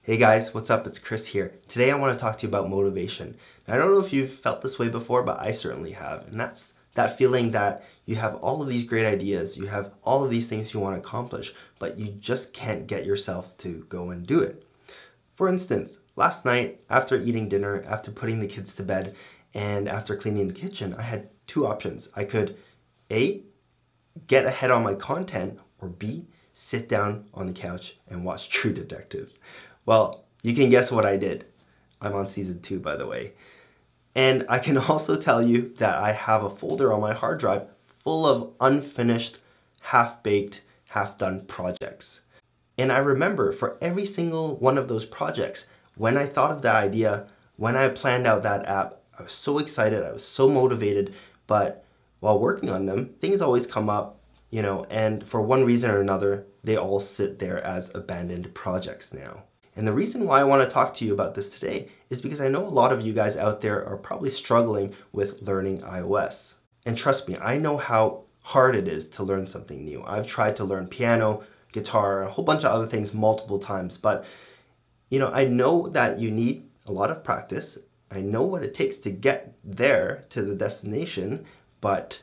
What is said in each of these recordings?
Hey guys, what's up? It's Chris here. Today I want to talk to you about motivation. Now, I don't know if you've felt this way before, but I certainly have. And that's that feeling that you have all of these great ideas, you have all of these things you want to accomplish, but you just can't get yourself to go and do it. For instance, last night after eating dinner, after putting the kids to bed, and after cleaning the kitchen, I had two options. I could A, get ahead on my content, or B, sit down on the couch and watch True Detective. Well, you can guess what I did. I'm on season 2, by the way. And I can also tell you that I have a folder on my hard drive full of unfinished, half-baked, half-done projects. And I remember for every single one of those projects, when I thought of the idea, when I planned out that app, I was so excited, I was so motivated, but while working on them, things always come up, and for one reason or another, they all sit there as abandoned projects now. And the reason why I want to talk to you about this today is because I know a lot of you guys out there are probably struggling with learning iOS. And trust me, I know how hard it is to learn something new. I've tried to learn piano, guitar, a whole bunch of other things multiple times, but I know that you need a lot of practice. I know what it takes to get there to the destination, but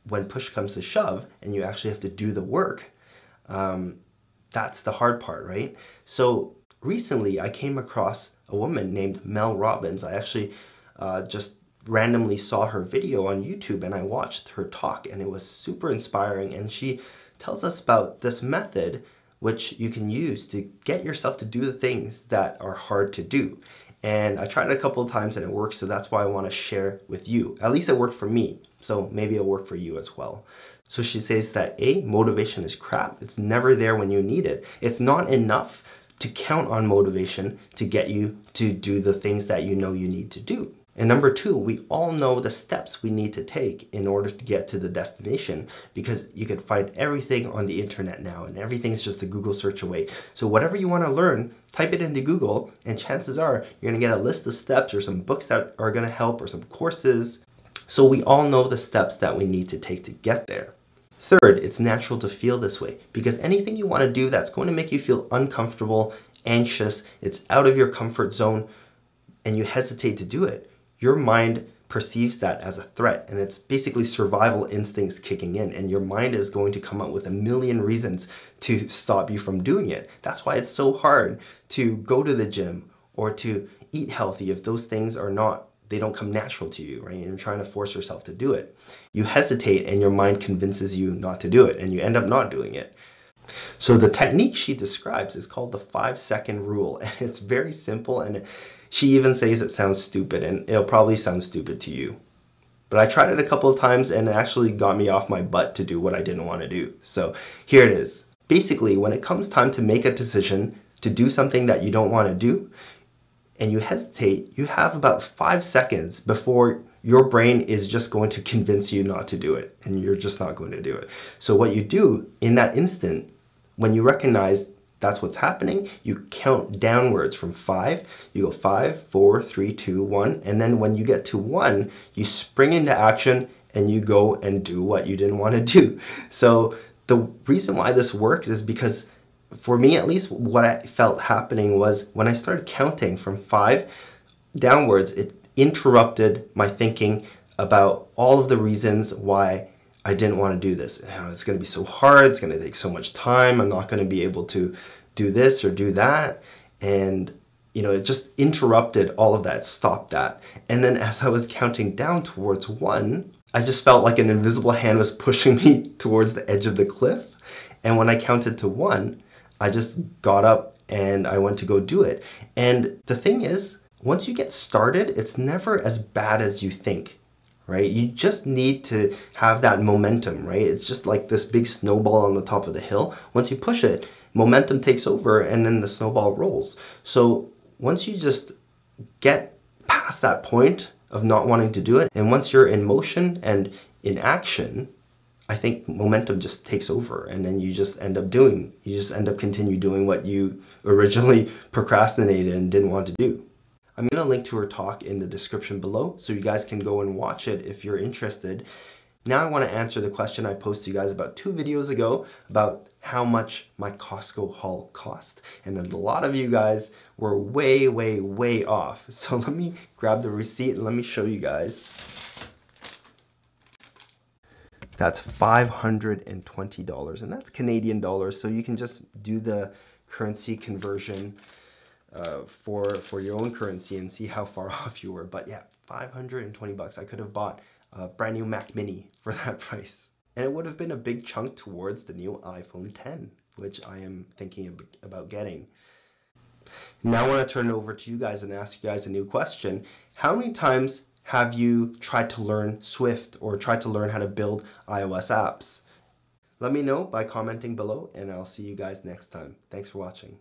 when push comes to shove and you actually have to do the work, that's the hard part, right? So recently I came across a woman named Robbins. I actually just randomly saw her video on YouTube and I watched her talk, and it was super inspiring. And she tells us about this method which you can use to get yourself to do the things that are hard to do. And I tried it a couple of times and it works, so that's why I want to share with you. At least it worked for me, so maybe it'll work for you as well. So she says that A, motivation is crap. It's never there when you need it. It's not enough to count on motivation to get you to do the things that you know you need to do. And number 2, we all know the steps we need to take in order to get to the destination, because you can find everything on the internet now and everything's just a Google search away. So whatever you want to learn, type it into Google and chances are you're going to get a list of steps or some books that are going to help or some courses. So we all know the steps that we need to take to get there. Third, it's natural to feel this way because anything you want to do that's going to make you feel uncomfortable, anxious, it's out of your comfort zone, and you hesitate to do it, your mind perceives that as a threat, and it's basically survival instincts kicking in, and your mind is going to come up with a million reasons to stop you from doing it. That's why it's so hard to go to the gym or to eat healthy if those things they don't come natural to you, right? And you're trying to force yourself to do it. You hesitate and your mind convinces you not to do it, and you end up not doing it. So the technique she describes is called the 5-second rule, and it's very simple, and she even says it sounds stupid, and it'll probably sound stupid to you. But I tried it a couple of times and it actually got me off my butt to do what I didn't want to do. So here it is. Basically, when it comes time to make a decision to do something that you don't want to do, and you hesitate, you have about 5 seconds before your brain is just going to convince you not to do it, and you're just not going to do it. So what you do in that instant, when you recognize that's what's happening, you count downwards from 5. You go 5, 4, 3, 2, 1, and then when you get to 1, you spring into action and you go and do what you didn't want to do. So the reason why this works is because, for me at least, what I felt happening was when I started counting from 5 downwards, it interrupted my thinking about all of the reasons why I didn't want to do this. It's going to be so hard, it's going to take so much time, I'm not going to be able to do this or do that. And it just interrupted all of that, stopped that. And then as I was counting down towards 1, I just felt like an invisible hand was pushing me towards the edge of the cliff. And when I counted to 1, I just got up and I went to go do it. And the thing is, once you get started, it's never as bad as you think, right? You just need to have that momentum, right? It's just like this big snowball on the top of the hill. Once you push it, momentum takes over and then the snowball rolls. So once you just get past that point of not wanting to do it, and once you're in motion and in action, I think momentum just takes over, and then you just end up continue doing what you originally procrastinated and didn't want to do. I'm going to link to her talk in the description below so you guys can go and watch it if you're interested. Now I want to answer the question I posted to you guys about 2 videos ago about how much my Costco haul cost. And a lot of you guys were way, way, way off. So let me grab the receipt and let me show you guys. That's $520, and that's Canadian dollars. So you can just do the currency conversion for your own currency and see how far off you were. But yeah, 520 bucks. I could have bought a brand new Mac Mini for that price. And it would have been a big chunk towards the new iPhone 10, which I am thinking about getting. Now I want to turn it over to you guys and ask you guys a new question. How many times have you tried to learn Swift or tried to learn how to build iOS apps? Let me know by commenting below, and I'll see you guys next time. Thanks for watching.